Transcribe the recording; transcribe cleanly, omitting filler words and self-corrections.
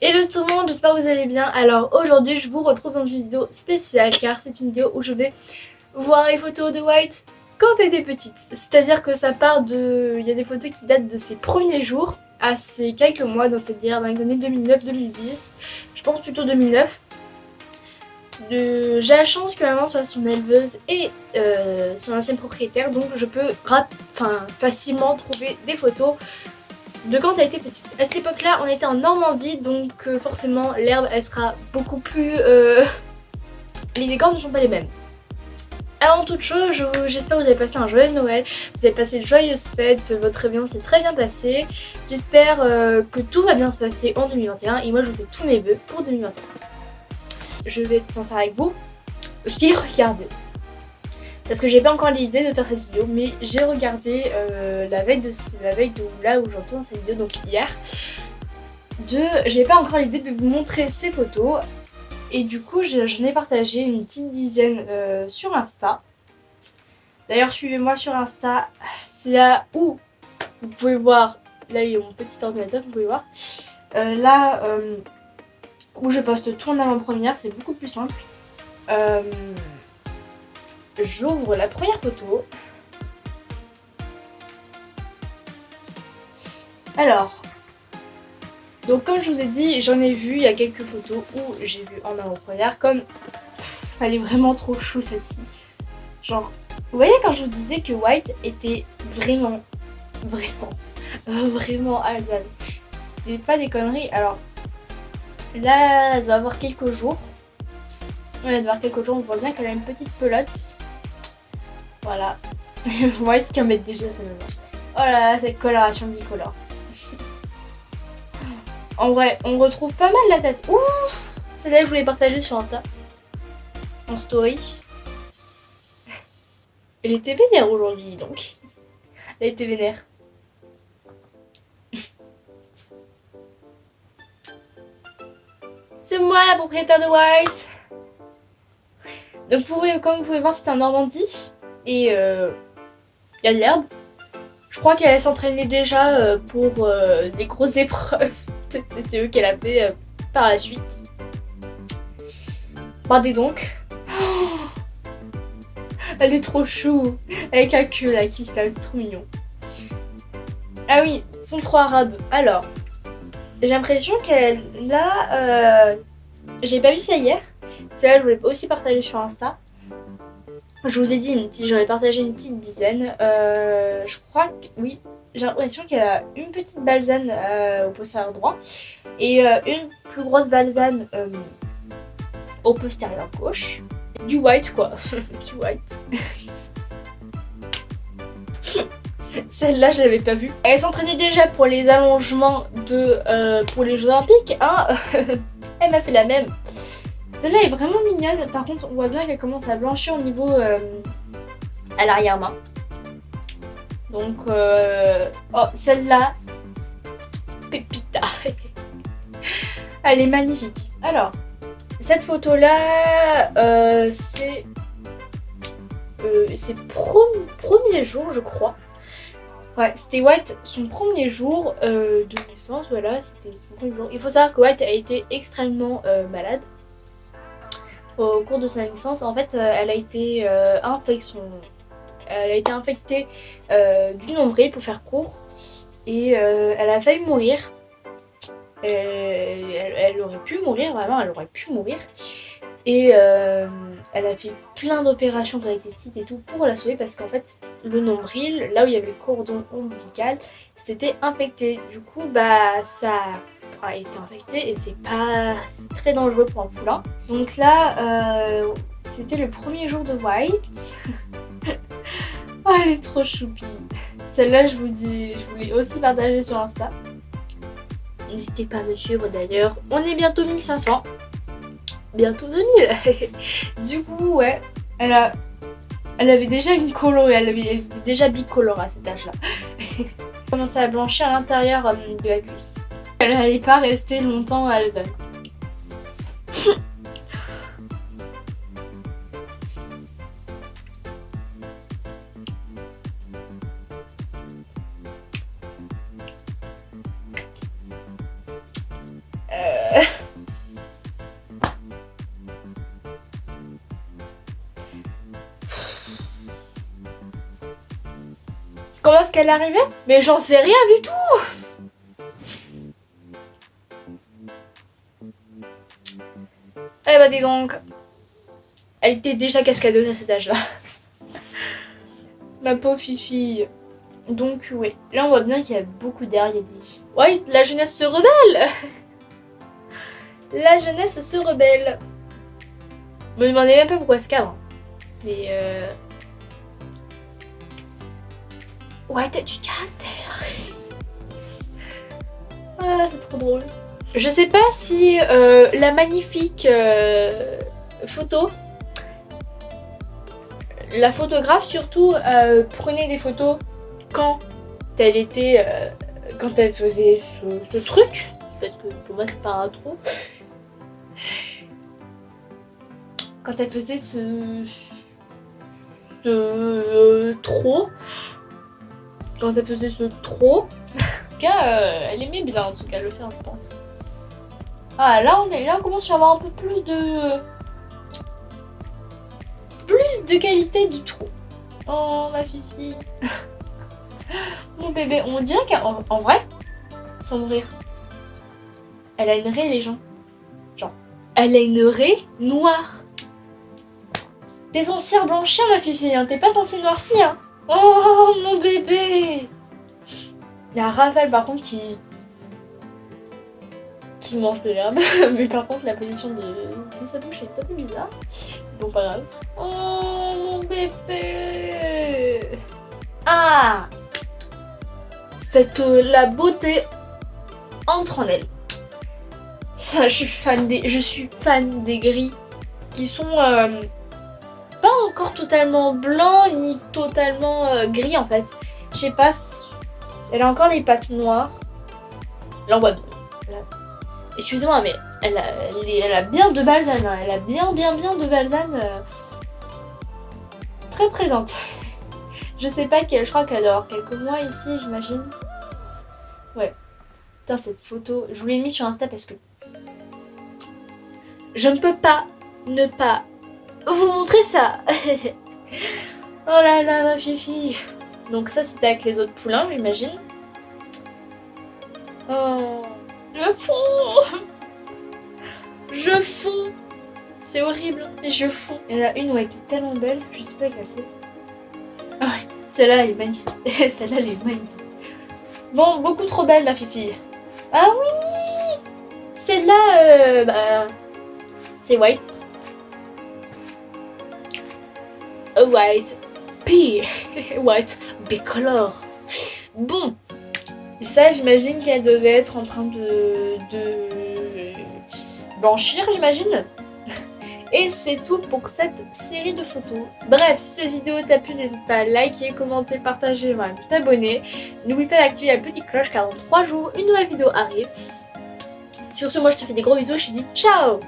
Hello tout le monde, j'espère que vous allez bien. Alors aujourd'hui je vous retrouve dans une vidéo spéciale car c'est une vidéo où je vais voir les photos de White quand elle était petite. C'est-à-dire que ça part de... Il y a des photos qui datent de ses premiers jours à ses quelques mois, donc c'est-à-dire dans les années 2009-2010, je pense plutôt 2009. J'ai la chance que maman soit son éleveuse et son ancienne propriétaire, donc je peux facilement trouver des photos de quand elle était petite. À cette époque-là, on était en Normandie, donc forcément l'herbe elle sera beaucoup plus... Les décors ne sont pas les mêmes. Avant toute chose, j'espère que vous avez passé un joyeux Noël, vous avez passé de joyeuses fêtes, votre réveillon s'est très bien passé. J'espère que tout va bien se passer en 2021 et moi je vous fais tous mes vœux pour 2021. Je vais être sincère avec vous, j'ai regardé. Parce que j'ai pas encore l'idée de faire cette vidéo, mais j'ai regardé la veille de là où j'entends cette vidéo, donc hier. J'ai pas encore l'idée de vous montrer ces photos. Et du coup, j'en ai partagé une petite dizaine sur Insta. D'ailleurs, suivez-moi sur Insta. C'est là où vous pouvez voir. Là, il y a mon petit ordinateur, vous pouvez voir. Là où je poste tout en avant-première, c'est beaucoup plus simple. J'ouvre la première photo. Alors, donc comme je vous ai dit, j'en ai vu, il y a quelques photos où j'ai vu en avant-première, comme elle est vraiment trop chou celle-ci. Genre, vous voyez quand je vous disais que White était vraiment Alban. C'était pas des conneries. Alors, là, elle doit avoir quelques jours. Elle doit avoir quelques jours, on voit bien qu'elle a une petite pelote. Voilà. White qui en met déjà sa maman. Oh là là, cette coloration bicolore. En vrai, on retrouve pas mal la tête. Ouf! Celle-là, je voulais partager sur Insta. En story. Elle était vénère aujourd'hui, donc. Elle était vénère. C'est moi la propriétaire de White. Donc, comme vous pouvez voir, c'était en Normandie. Et il y a de l'herbe. Je crois qu'elle s'entraînait déjà pour des grosses épreuves. C'est eux qu'elle a fait par la suite. Regardez donc. Oh, elle est trop chou. Avec la queue là qui se lave, c'est trop mignon. Ah oui, ils sont trop arabes. Alors, j'ai l'impression qu'elle là... j'ai pas vu ça hier. C'est là, je voulais aussi partager sur Insta. Je vous ai dit, j'en ai partagé une petite dizaine. Je crois que oui, j'ai l'impression qu'elle a une petite balzane au postérieur droit et une plus grosse balzane au postérieur gauche. Du white quoi, du white. Celle-là, je l'avais pas vue. Elle s'entraînait déjà pour les allongements pour les Jeux Olympiques, hein. Elle m'a fait la même. Celle-là est vraiment mignonne. Par contre, on voit bien qu'elle commence à blanchir au niveau à l'arrière-main. Donc, oh, celle-là, Pépita. Elle est magnifique. Alors, cette photo-là, c'est premier jour, je crois. Ouais, c'était White, son premier jour de naissance, voilà, c'était son premier jour. Il faut savoir que White a été extrêmement malade au cours de sa naissance. En fait, elle a été infectée du nombril pour faire court et elle a failli mourir. Elle aurait pu mourir, vraiment, elle aurait pu mourir. Et elle a fait plein d'opérations quand elle était petite et tout pour la sauver parce qu'en fait le nombril, là où il y avait le cordon ombilical, c'était infecté. Du coup bah ça a été infecté et c'est très dangereux pour un poulain. Donc là c'était le premier jour de White. Oh, elle est trop choupie. Celle-là je voulais aussi partager sur Insta. N'hésitez pas à me suivre d'ailleurs. On est bientôt 1500. Bientôt 2000. Du coup, ouais, elle avait déjà une colo, elle était déjà bicolore à cet âge-là. Elle commençait à blanchir à l'intérieur de la cuisse. Elle n'allait pas rester longtemps à Alban. ce qu'elle arrivait? Mais j'en sais rien du tout. Eh bah dis donc. Elle était déjà cascadeuse à cet âge-là. Ma pauvre fille. Donc ouais, là on voit bien qu'il y a beaucoup d'air, il y a des... Ouais, la jeunesse se rebelle. La jeunesse se rebelle. Me demandez même pas pourquoi elle se cabre. Mais ouais, t'as du caractère. Ah, c'est trop drôle. Je sais pas si la magnifique photo, la photographe surtout, prenait des photos quand elle était, quand elle faisait ce truc, parce que pour moi c'est pas un trou. Quand elle faisait ce trop, quand elle faisait ce trop, en tout cas, elle aimait bien en tout cas le faire, je pense. Ah là on commence à avoir un peu plus de qualité du trop. Oh ma fifi. Mon bébé, on dirait qu'en vrai, sans mourir, elle a une raie les gens. Genre, elle a une raie noire. T'es censée reblanchir ma fifi, hein. T'es pas censée noircir. Hein. Oh mon bébé. Il y a Raphaël par contre qui mange de l'herbe, mais par contre la position de sa bouche est un peu bizarre. Bon pas grave. Oh mon bébé. Ah, la beauté entre en elle. Ça, je suis fan des gris qui sont pas encore totalement blancs ni totalement gris en fait. Je sais pas, elle a encore les pattes noires. Là on voit bien. Excusez-moi mais elle a bien de Balzane, hein. Elle a bien de Balzane très présente. Je sais pas je crois qu'elle doit avoir quelques mois ici j'imagine. Ouais. Putain cette photo, je vous l'ai mis sur Insta parce que je ne peux pas ne pas vous montrer ça. Oh là là ma fifi. Donc ça c'était avec les autres poulains j'imagine. Oh, je fonds. C'est horrible mais je fonds. Il y en a une où elle était tellement belle, je sais pas laquelle c'est. Ah ouais, celle-là elle est magnifique. Celle-là elle est magnifique. Bon, beaucoup trop belle ma fifi. Ah oui, celle-là c'est white. A white pea. White bicolore. Bon, ça j'imagine qu'elle devait être en train de blanchir j'imagine. Et c'est tout pour cette série de photos. Bref, si cette vidéo t'a plu, n'hésite pas à liker, commenter, partager, même t'abonner. N'oublie pas d'activer la petite cloche car dans 3 jours, une nouvelle vidéo arrive. Sur ce, moi je te fais des gros bisous, je te dis ciao.